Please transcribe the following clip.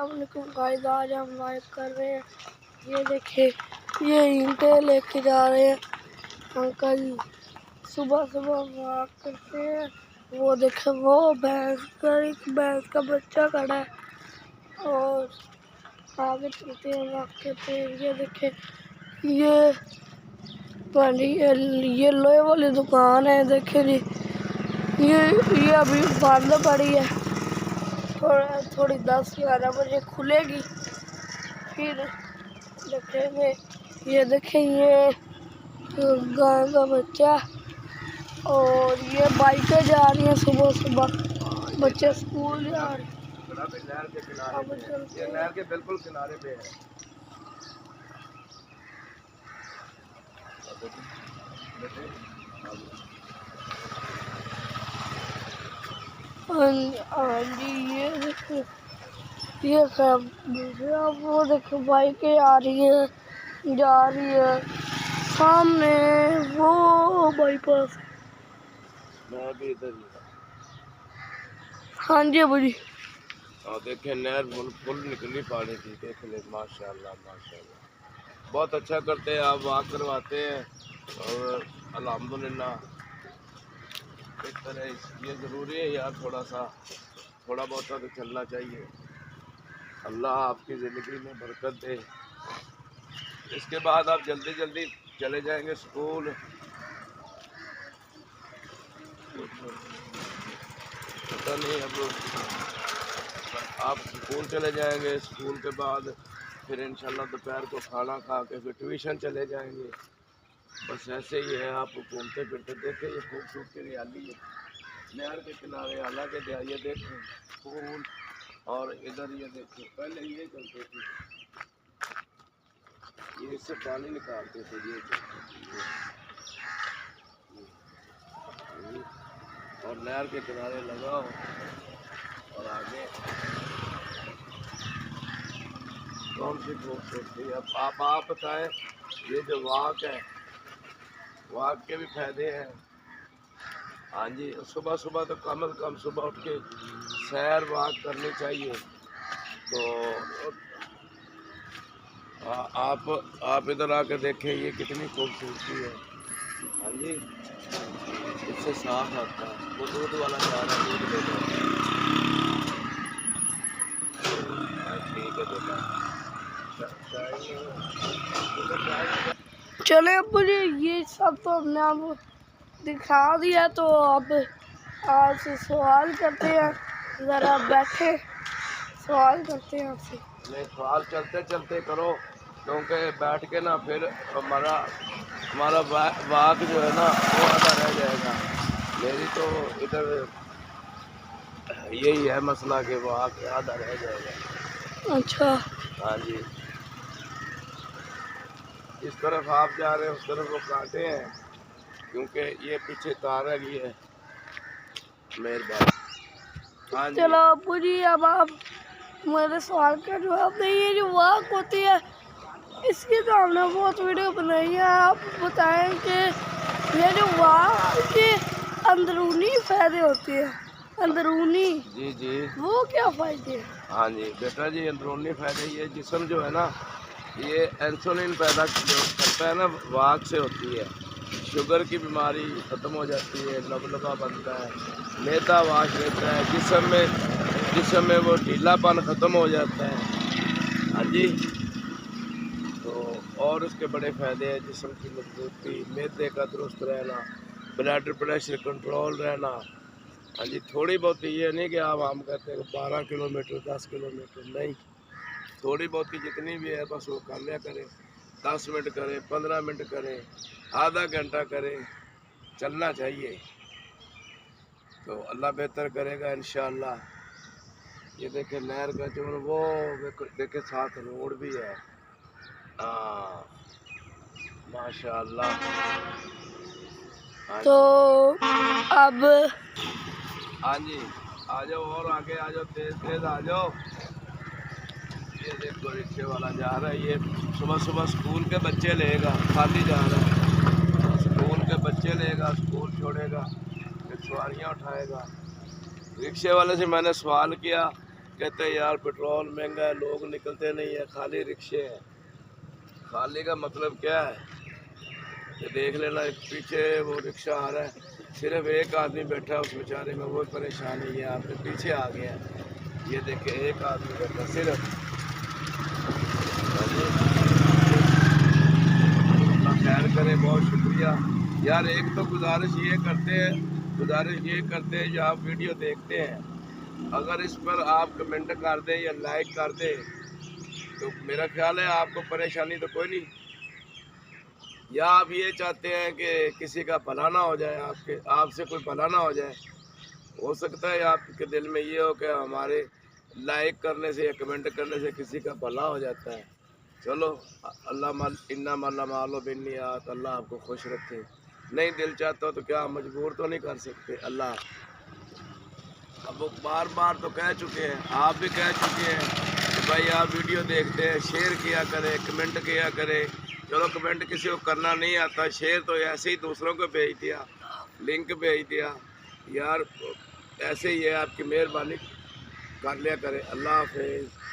अस्सलाम वालेकुम गाइस, आज हम वाइक कर रहे हैं। ये देखिए, ये ईंटें लेके जा रहे हैं अंकल। सुबह सुबह वॉक करते हैं। वो देखे, वो भैंस का बच्चा खड़ा है और आगे चलते हैं वॉक करते हैं। ये देखे, ये लोहे वाली दुकान है। देखे जी, ये अभी बंद पड़ी है। थोड़ी 10-11 बजे खुलेगी, फिर देखेंगे। ये देखें, ये गाय का बच्चा और ये बाइकें जा रही हैं सुबह सुबह, बच्चे स्कूल जा रहे हैं। ये नहर के बिल्कुल किनारे पे है। हाँ जी, ये देखो, ये अब वो देखो, बाइकें आ रही है, जा रही है सामने वो बाईपास। मैं भी इधर ही। हाँ जी अबू जी। और देखे नहर फुल निकली पानी की, देख ले। माशाल्लाह माशाल्लाह, बहुत अच्छा करते हैं आप, वॉक करवाते हैं और अल्हम्दुलिल्लाह। इस तरह ये ज़रूरी है यार, थोड़ा बहुत तो चलना चाहिए। अल्लाह आपकी ज़िंदगी में बरकत दे। इसके बाद आप जल्दी जल्दी चले जाएंगे स्कूल। पता नहीं, अब आप स्कूल चले जाएंगे। स्कूल के बाद फिर इंशाल्लाह दोपहर को खाना खा के फिर ट्यूशन चले जाएंगे। बस ऐसे ही है, आप घूमते फिरते देखें। ये खूबसूरती हरियाली है नहर के किनारे। हालांकि ये देखें फूल, और इधर ये देखें, पहले ये चलते थे, ये इससे पानी निकालते थे। ये और नहर के किनारे लगाओ और आगे कौन सी खूबसूरती। अब आप बताएं, ये जो वॉक है, वॉक के भी फायदे हैं। हाँ जी, सुबह सुबह तो कम से कम सुबह उठ के सैर वॉक करनी चाहिए। तो आप इधर आके देखें, ये कितनी खूबसूरती है। हाँ जी, इससे साफ आता है। वो दूध वाला जा रहा है, दूध ले लो। ठीक है बेटा। चले अब्बू जी, ये सब तो हमने आपको दिखा दिया। तो अब आपसे सवाल करते हैं, ज़रा बैठे सवाल करते हैं आपसे। नहीं, सवाल चलते चलते करो, क्योंकि बैठ के ना फिर हमारा वाक जो है ना वो आधा रह जाएगा। मेरी तो इधर यही है मसला कि वाक आधा रह जाएगा। अच्छा। हाँ जी, इस तरफ आप जा रहे हैं, उस तरफ वो कांटे हैं, क्योंकि ये पीछे तार लगी है। मेहरबानी। हाँ जी, चलो अब्बू जी, अब आप मेरे सवाल का जवाब दें। ये जो वॉक होती है, इसकी तो हमने बहुत वीडियो बनाई है। आप बताएं कि ये जो वॉक के अंदरूनी फायदे होते हैं, अंदरूनी, जी जी, वो क्या फायदे हैं? हाँ जी बेटा जी, अंदरूनी फायदे ये जिस्म जो है ना, ये इंसुलिन पैदा जो करता है ना, वॉक से होती है। शुगर की बीमारी ख़त्म हो जाती है, लबलबा बनता है, मैदा वाश रहता है जिस्म में वो ढीलापन ख़त्म हो जाता है। हाँ जी, तो और इसके बड़े फ़ायदे हैं, जिस्म की मजबूती, मैदे का दुरुस्त रहना, ब्लड प्रेशर कंट्रोल रहना। हाँ जी, थोड़ी बहुत ये नहीं कि आप हम कहते हैं 12 किलोमीटर 10 किलोमीटर नहीं, थोड़ी बहुत की जितनी भी है बस वो कर लिया करें। 10 मिनट करें, 15 मिनट करें, आधा घंटा करें, चलना चाहिए। तो अल्लाह बेहतर करेगा इंशाअल्लाह। ये देखे नहर का जो वो देखे, साथ रोड भी है। हाँ माशाअल्लाह। तो अब हाँ जी, आ जाओ और आगे आ जाओ, तेज तेज आ जाओ। ये देखो रिक्शे वाला जा रहा है, ये सुबह सुबह स्कूल के बच्चे लेगा, खाली जा रहा है। स्कूल के बच्चे लेगा, स्कूल छोड़ेगा, फिर सवारियाँ उठाएगा। रिक्शे वाले से मैंने सवाल किया کہتے ہیں یار پیٹرول مہنگا ہے، لوگ نکلتے نہیں ہیں، خالی رکشے ہیں۔ خالی کا مطلب کیا ہے کہ دیکھ لینا پیچھے وہ رکشہ آ رہا ہے، صرف ایک آدمی بیٹھا ہے اس بیچارے میں، وہ پریشانی ہے، آپ کے پیچھے آ گیا ہے۔ یہ دیکھیں ایک آدمی بیٹھا صرف۔ اللہ خیر کرے، بہت شکریہ یار۔ ایک تو گزارش یہ کرتے ہیں جو آپ ویڈیو دیکھتے ہیں، اگر اس پر آپ کمنٹ کر دیں یا لائک کر دیں تو میرا خیال ہے آپ کو پریشانی تو کوئی نہیں، یا آپ یہ چاہتے ہیں کہ کسی کا بھلا نہ ہو جائے، آپ سے کوئی بھلا نہ ہو جائے۔ ہو سکتا ہے آپ کے دل میں یہ ہو کہ ہمارے لائک کرنے سے یا کمنٹ کرنے سے کسی کا بھلا ہو جاتا ہے۔ چلو اللہ مالو بنیات، اللہ آپ کو خوش رکھے۔ نہیں دل چاہتا ہو تو کیا مجبور تو نہیں کر سکتے اللہ۔ اب وہ بار بار تو کہہ چکے ہیں، آپ بھی کہہ چکے ہیں کہ بھائی آپ ویڈیو دیکھتے ہیں شیئر کیا کریں، کمنٹ کیا کریں۔ چلو کمنٹ کسی کو کرنا نہیں آتا، شیئر تو ایسے ہی دوسروں کو بھیج دیا، لنک بھیج دیا یار، ایسے ہی ہے، آپ کی مہربانی کر لیا کرے۔ اللہ حافظ۔